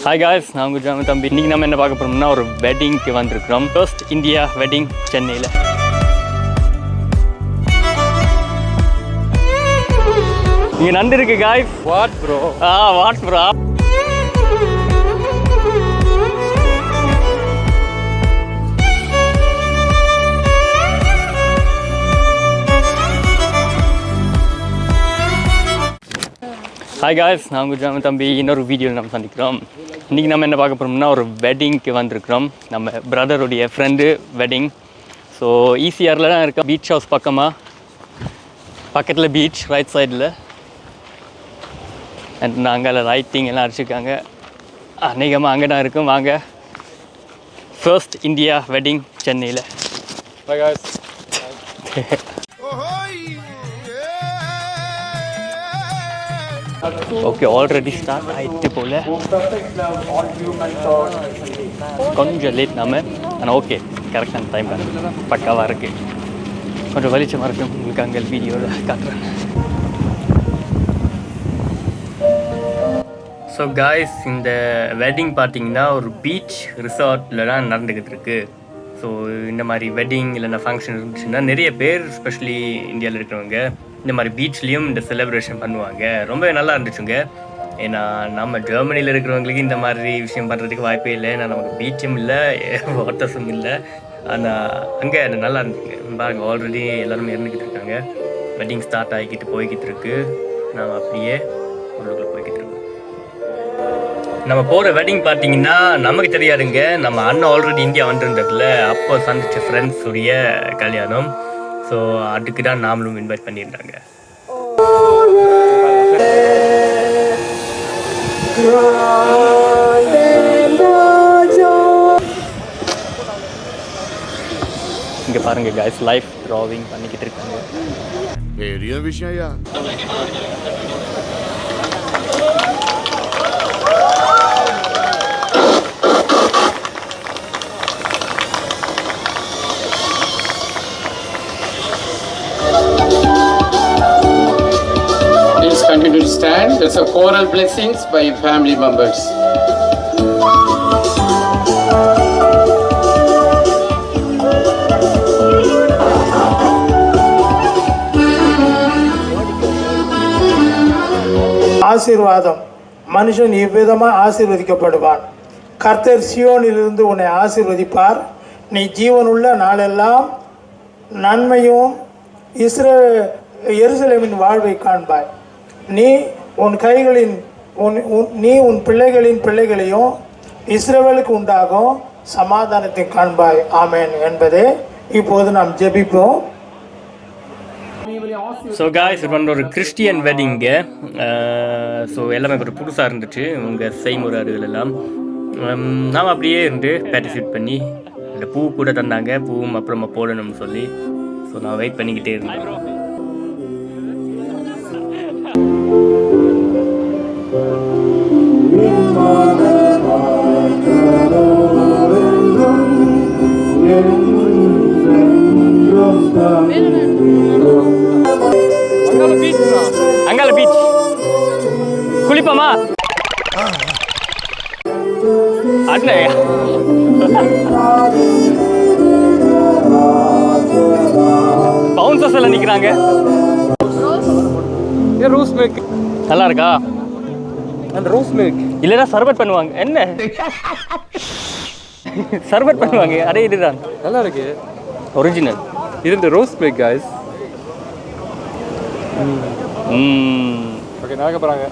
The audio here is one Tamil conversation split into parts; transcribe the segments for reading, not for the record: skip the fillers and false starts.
ஹாய் காய்ஸ், நான் உங்கள் ஜாமி தம்பி. இன்றைக்கி நம்ம என்ன பார்க்க போகிறோம்னா ஒரு வெட்டிங்க்கு வந்திருக்கிறோம். ஃபர்ஸ்ட் இந்தியா வெட்டிங் சென்னையில். இங்கே நண்டு இருக்கு guys. What bro? What bro? Hi guys, நான் உங்கள் ஜாமி தம்பி. இன்னொரு வீடியோவில் நம்ம சந்திக்கிறோம். இன்றைக்கி நம்ம என்ன பார்க்க போகிறோம்னா ஒரு வெட்டிங்க்கு வந்திருக்கிறோம். நம்ம பிரதருடைய ஃப்ரெண்டு வெட்டிங். ஸோ ஈசிஆரில் தான் இருக்கோம். பீச் ஹவுஸ் பக்கத்தில் பீச் ரைட் சைடில். அண்ட் நாங்கள் லைட்டிங் எல்லாம் அடிச்சிருக்காங்க. அநேகமாக அங்கே தான் இருக்கும். வாங்க, ஃபர்ஸ்ட் இந்தியா வெட்டிங் சென்னையில். Bye guys. Okay, already start ஆகிட்டு போல். கொஞ்சம் லேட் நாம, ஆனால் ஓகே, கரெக்டான டைம் தான், பக்காவாக இருக்குது. கொஞ்சம் வெளிச்சமாக இருக்கும். உங்களுக்கு அங்கே வீடியோவில் காட்டுறேன். ஸோ காய்ஸ், இந்த வெட்டிங் பார்த்தீங்கன்னா ஒரு பீச் ரிசார்ட்டில் தான் நடந்துக்கிட்டு இருக்கு. ஸோ இந்த மாதிரி வெட்டிங் இல்லைன்னா ஃபங்க்ஷன் இருந்துச்சுன்னா நிறைய பேர், ஸ்பெஷலி இந்தியாவில் இருக்கிறவங்க, இந்த மாதிரி பீச்லேயும் இந்த செலிப்ரேஷன் பண்ணுவாங்க. ரொம்ப நல்லா இருந்துச்சுங்க. ஏன்னா நம்ம ஜெர்மனியில் இருக்கிறவங்களுக்கு இந்த மாதிரி விஷயம் பண்ணுறதுக்கு வாய்ப்பே இல்லை. ஏன்னா நமக்கு பீச்சும் இல்லை, வாட்டர்ஸும் இல்லை. ஆனால் அங்கே நல்லா இருந்துச்சுங்க. பாருங்க, ஆல்ரெடி எல்லாருமே இருந்துக்கிட்டு இருக்காங்க. வெட்டிங் ஸ்டார்ட் ஆகிக்கிட்டு போய்கிட்டு இருக்கு. நாம் அப்படியே உள்ளுக்குள்ளே போய்கிட்டு இருக்கோம். நம்ம போகிற வெட்டிங் பார்த்தீங்கன்னா நமக்கு தெரியாதுங்க. நம்ம அண்ணன் ஆல்ரெடி இந்தியா வந்துருந்ததில்ல, அப்போ சந்திச்ச ஃப்ரெண்ட்ஸுடைய கல்யாணம். ஸோ அதுக்கு தான் நாமளும் இன்வைட் பண்ணியிருந்தாங்க. இங்கே பாருங்க காய்ஸ், லைஃப் டிராவிங் பண்ணிக்கிட்டு இருக்காங்க. பெரிய விஷயம். Continue to stand. That's a choral blessings by family members. ஆசீர்வாதம். மனுஷன் இவ்விதமாக ஆசீர்வதிக்கப்படுவான். கர்த்தர் சியோனிலிருந்து உன்னை ஆசீர்வதிப்பார். நீ ஜீவனுள்ள நாளெல்லாம் நன்மையும் எருசலேமின் வாழ்வை காண்பாய். நீ உன் பிள்ளைகளின் பிள்ளைகளையும் இஸ்ரவேலுக்கு உண்டாகும் சமாதானத்தை காண்பாய். ஆமேன் என்பதே இப்போது நாம் ஜெபிப்போம். ஸோ காய்ஸ், இது வந்து ஒரு கிறிஸ்டியன் வெட்டிங்கு. ஸோ எல்லாமே ஒரு புதுசாக இருந்துச்சு, உங்கள் செய்முறைகள் எல்லாம். நாம் அப்படியே இருந்து பார்ட்டிசிபேட் பண்ணி இந்த பூ கூட தந்தாங்க. பூவும் அப்புறமா போடணும்னு சொல்லி. ஸோ நான் வெயிட் பண்ணிக்கிட்டே இருந்தேன். அங்கால பீச் குளிப்போமா? அண்ணே, பவுன்சர்ஸ் எல்லாம் நிக்கிறாங்க. ரோஸ் மில்க் நல்லா இருக்கா? அந்த ரோஸ் மில்க் இல்லைன்னா சர்பட் பண்ணுவாங்க. என்ன சர்பட் பண்ணுவாங்க? அதே இதுதான், நல்லா இருக்கு, ஒரிஜினல். இது இந்த ரோஸ் மில்க் காய்ஸ். ஓகே, நாங்க போறாங்க.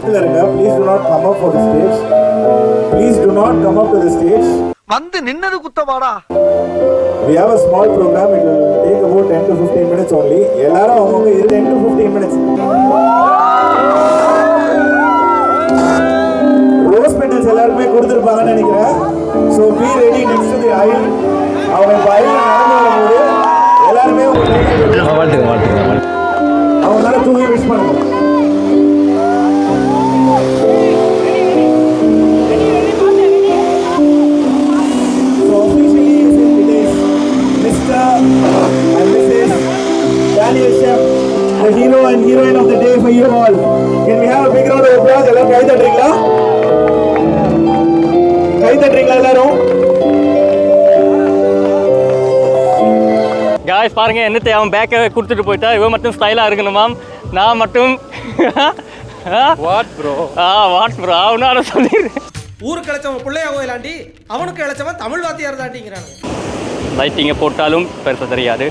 Please do not come up for the stage. Please do not come up to the stage. வந்து நின்னது குத்தவாடா. We have a small program. It will take about 10 to 15 minutes only. எல்லாரும் அவங்க 10 to 15 minutes. ரோஸ் பெட்டல்ஸ் எல்லாருமே கொடுத்திருப்பாங்கன்னு நினைக்கிறேன். So be ready next to the aisle. அவங்க பையில நடந்து வரும்போது எல்லாருமே அவங்களால தூக்கி விஷ் பண்ணுங்க. So officially it is Mr. and Mrs. Daniel Chef, the hero and heroine of the day for you all. Can we have a big round of applause? applause. எல்லாரும் கை தட்டுறீங்களா? கை தட்டுறீங்களா எல்லாரும்? காய்ஸ் பாருங்க என்னத்தை அவன் பேக்கை கொடுத்துட்டு போயிட்டா. இவன் மட்டும் ஸ்டைலாக இருக்கணுமாம், நான் மட்டும் வாட் ப்ரோ அவனால சொல்லிடுறேன். ஊருக்கு இழைச்சவன் பிள்ளையா கோயிலாண்டி, அவனுக்கு இழைச்சவன் தமிழ் வாத்தியார் தாண்டிங்கிறானு. லைட்டிங்கை போட்டாலும் பெருசாக தெரியாது.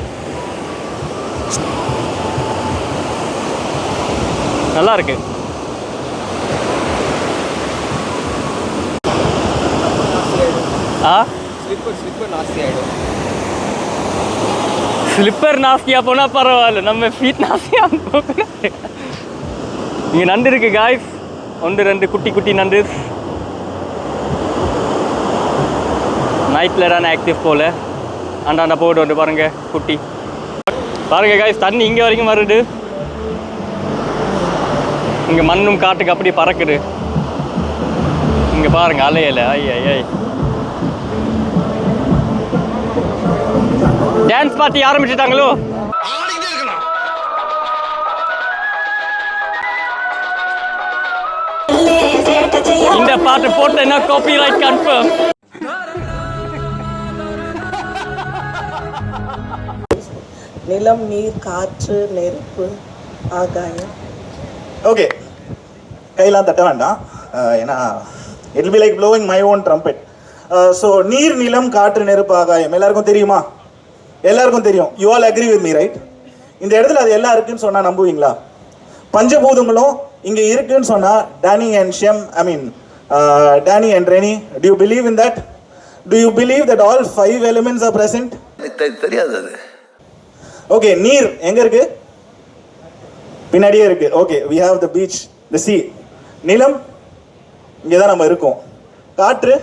நல்லா இருக்கு. ஸ்லிப்பர் நாஸ்தியா போனால் பரவாயில்ல, நம்ம ஃபீட் நாஸ்தியா போகணும். இங்கே நண்டு இருக்கு காய்ஸ், 1-2 குட்டி நண்டு. நைட்டில் தான் ஆக்டிவ் போல. அண்டாண்டா போட்டு வந்து பாருங்க குட்டி. பாருங்க காய்ஸ், தண்ணி இங்கே வரைக்கும் வருது. இங்கே மண்ணும் காட்டுக்கு அப்படி பறக்குது. இங்கே பாருங்க அலையலை. ஐய் டான்ஸ் பார்ட்டி ஆரம்பிச்சுட்டாங்களோ. இந்த பாட்டு போட்டேன்னா காப்பிரைட் கன்ஃபார்ம். நிலம், நீர், காற்று, நெருப்பு, ஆகாயம். ஓகே, கையெல்லாம் தட்ட வேண்டாம், ஏன்னா it be like blowing my own trumpet. So நீர், நிலம், காற்று, நெருப்பு, ஆகாயம் எல்லாருக்கும் தெரியுமா? எல்லாருக்கும் தெரியும். You all agree with me right? இந்த இடத்துல அது எல்லாம் இருக்குன்னு சொன்னால் நம்புவீங்களா? பஞ்சபூதங்களும் இங்கே இருக்குன்னு சொன்னால் Danny and Renny, do you believe in that? Do you believe that all 5 elements are present? தெரியாது அது. ஓகே, நீர் எங்க இருக்கு? பின்னாடியே இருக்கு. Okay, we have the beach, the sea. நிலம் இங்கே தான் நம்ம இருக்கோம். காற்று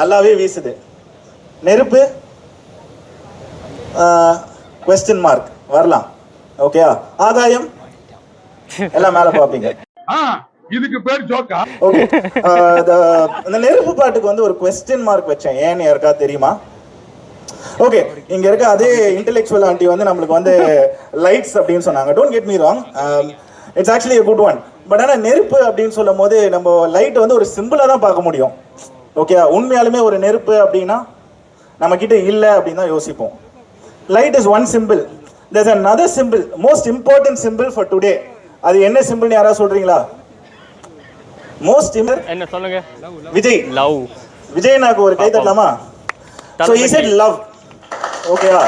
நல்லாவே வீசுது. நெருப்பு question mark வரலாம். ஓகேயா? ஆகாயம் எல்லாம் மேலே பார்ப்பீங்க. இதுக்கு பேர் ஜோக்கா? ஓகே, இந்த நெருப்பு பாட்டுக்கு வந்து ஒரு question mark வச்சேன். ஏன்னு யாருக்கா தெரியுமா? ஓகே, இங்க இருக்க அதே இன்டெலெக்சுவல் ஆண்டி வந்து நம்மளுக்கு வந்து லைட்ஸ் அப்படின்னு சொன்னாங்க. Don't get me wrong, it's actually a good one. But ஆனால் நெருப்பு அப்படின்னு சொல்லும் போது நம்ம லைட் வந்து ஒரு சிம்பிளாக தான் பார்க்க முடியும். ஓகே, உண்மையாலுமே ஒரு நெருப்பு அப்படின்னா நம்ம கிட்ட இல்லை அப்படின்னு தான் யோசிப்போம். Light is one simple. there's another symbol, most important symbol for today. அது என்ன சிம்பிள்னு யாராவது சொல்றீங்களா? மோஸ்ட் என்ன சொல்லுங்க? விஜய். லவ். விஜய் நாக்கு ஒரு கை தட்டலாமா? So he said love. ஓகேவா?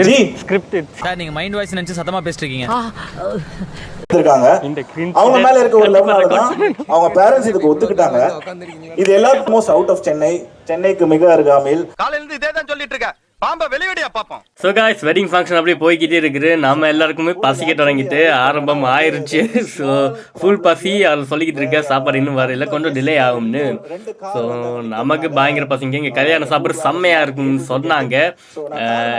G scripted. சார் நீங்க மைண்ட் வாய்ஸ் நினைச்சு சத்தமா பேசிட்டு இருக்கீங்க. இருக்காங்க. அவங்க மேல இருக்க ஒரு லவ்னால தான் அவங்க பேரண்ட்ஸ் இதுக்கு ஒத்துக்கிட்டாங்க. இது எல்லாத்துக்கும் மோஸ்ட் அவுட் ஆஃப் சென்னைக்கு மிக அருகாமையில். காலையில இருந்து இதே தான் சொல்லிட்டு இருக்க. பாம்ப வெளியடியா பாப்போம். ஸோ காய்ஸ், வெட்டிங் ஃபங்க்ஷன் அப்படியே போய்கிட்டே இருக்குது. நம்ம எல்லாருக்குமே பசிக்க தொடங்கிட்டு ஆரம்பம் ஆயிடுச்சு. ஸோ ஃபுல் பசி அவர் சொல்லிக்கிட்டு இருக்க. சாப்பாடு இன்னும் வரல, கொஞ்சம் டிலே ஆகும்னு. ஸோ நமக்கு பயங்கர பசிங்க. இங்கே கல்யாண சாப்பாடு செம்மையாக இருக்கும்னு சொன்னாங்க.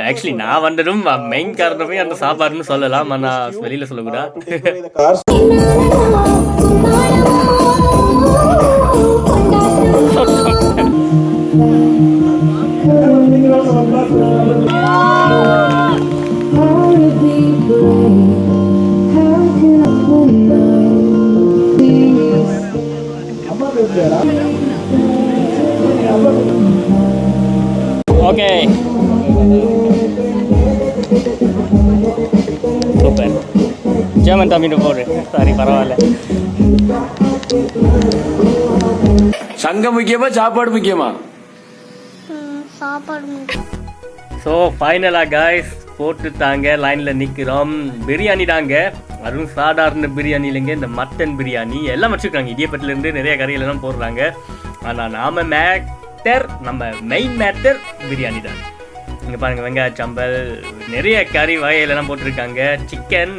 ஆக்சுவலி நான் வந்ததும் மெயின் காரணமே அந்த சாப்பாடுன்னு சொல்லலாம், ஆனால் வெளியில் சொல்லக்கூடாது. Okay, super. ஜெர்மன் தமிழ் போடு. சரி, பரவாயில்ல. சங்கம் முக்கியமா சாப்பாடு முக்கியமா? ஸோ ஃபைனலாக காய்ஸ் போட்டுட்டாங்க. லைனில் நிற்கிறோம். பிரியாணி தாங்க, அதுவும் சாதாரண பிரியாணி இல்லைங்க, இந்த மட்டன் பிரியாணி எல்லாம் வச்சுருக்காங்க. இடியப்பட்டிலேருந்து நிறைய கறிகளெல்லாம் போடுறாங்க. ஆனால் நம்ம மெயின் மேட்டர் பிரியாணி தான். இங்கே பாருங்கள், வெங்காய சம்பல், நிறைய கறி வகையிலலாம் போட்டிருக்காங்க. சிக்கன்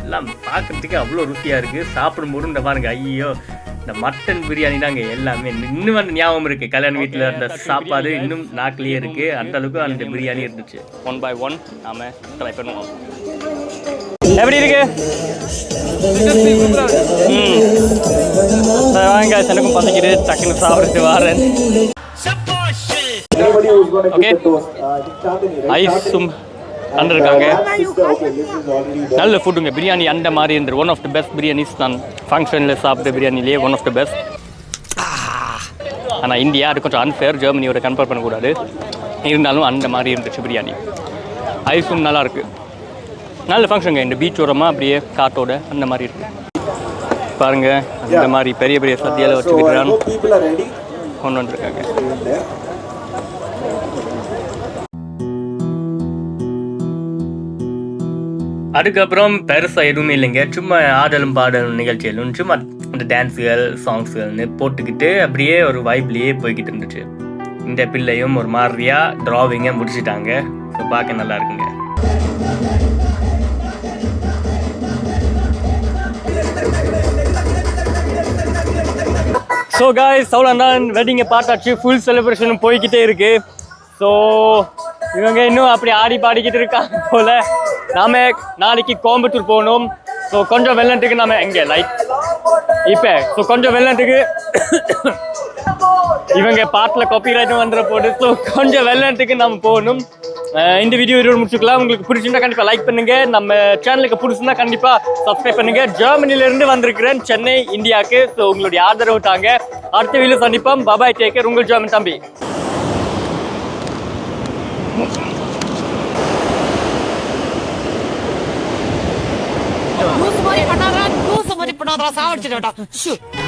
எல்லாம் பார்க்குறதுக்கு அவ்வளோ ருசியாக இருக்குது. சாப்பிடும்போது இந்த பாருங்கள், ஐயோ இந்த மட்டன் பிரியாணி தாங்க எல்லாமே. இன்னும் வந்து ஞாபகம் இருக்குது, கல்யாண வீட்டில் அந்த சாப்பாடு இன்னும் நாக்கிலேயே இருக்குது. அந்த அளவுக்கு அந்த பிரியாணி இருந்துச்சு. 1 by 1 நாம் ட்ரை பண்ணுவோம். எப்படி இருக்கு? வாங்க, எனக்கும் பசங்கிட்டு டக்குன்னு சாப்பிட்டு வரேன். ஓகே, ஐஸும் அண்ணன் இருக்காங்க. Okay, this is already நல்ல ஃபுட்டுங்க. பிரியாணி அந்த மாதிரி இருந்தது. One of the best biryanis நான் ஃபங்க்ஷனில் சாப்பிட்ட பிரியாணிலேயே ஒன் ஆஃப் த பெஸ்ட். ஆனால் இந்தியா அது கொஞ்சம் அன்ஃபேர், ஜெர்மனியோட கம்பேர் பண்ணக்கூடாது. இருந்தாலும் அந்த மாதிரி இருந்துச்சு பிரியாணி. ஐஸும் நல்லாயிருக்கு. நல்ல ஃபங்க்ஷனுங்க. இந்த பீச் ஓரமாக அப்படியே காட்டோட அந்த மாதிரி இருக்குது. பாருங்கள், இந்த மாதிரி பெரிய பெரிய சத்தியால் வச்சுக்கிறான் people are ready. கொண்டு வந்துருக்காங்க. அதுக்கப்புறம் பெருசாக எதுவுமே இல்லைங்க. சும்மா ஆடலும் பாடலும் நிகழ்ச்சிகளும் சும்மா அந்த டான்ஸுகள் சாங்ஸுகள்னு போட்டுக்கிட்டு அப்படியே ஒரு வைப்லேயே போய்கிட்டு இருந்துச்சு. இந்த பிள்ளையும் ஒரு மாதிரியாக ட்ராவிங்கை முடிச்சுட்டாங்க. ஸோ பார்க்க நல்லா இருக்குங்க. ஸோ காய்ஸ், அவ்வளோதான், வெட்டிங்கை பார்த்தாச்சு. ஃபுல் செலிப்ரேஷனும் போய்கிட்டே இருக்கு. ஸோ இவங்க இன்னும் அப்படி ஆடி பாடிக்கிட்டு இருக்காங்க போல். நாம நாளைக்கு கோயம்புத்தூர் போகணும். ஸோ கொஞ்சம் வெள்ளத்துக்கு நாம எங்கே லைக் இப்போ ஸோ கொஞ்சம் வெள்ளத்துக்கு இவங்க பாட்டில் காப்பிரைட்டும் வந்துட போகுது. ஸோ கொஞ்சம் வெள்ளத்துக்கு நம்ம போகணும். இந்த வீடியோ முடிச்சுக்கலாம். உங்களுக்கு பிடிச்சிருந்தா கண்டிப்பாக லைக் பண்ணுங்க. நம்ம சேனலுக்கு பிடிச்சிருந்தா கண்டிப்பாக சப்ஸ்கிரைப் பண்ணுங்க. ஜெர்மனிலேருந்து வந்திருக்கிறேன் சென்னை, இந்தியாவுக்கு. ஸோ உங்களுடைய ஆதரவு தாங்க. அடுத்த வீடியோ சந்திப்போம். பாபாய், டேக் கேர். உங்கள் ஜெர்மன் தம்பி. பண்ணாதா சாவடிச்சிட்டா.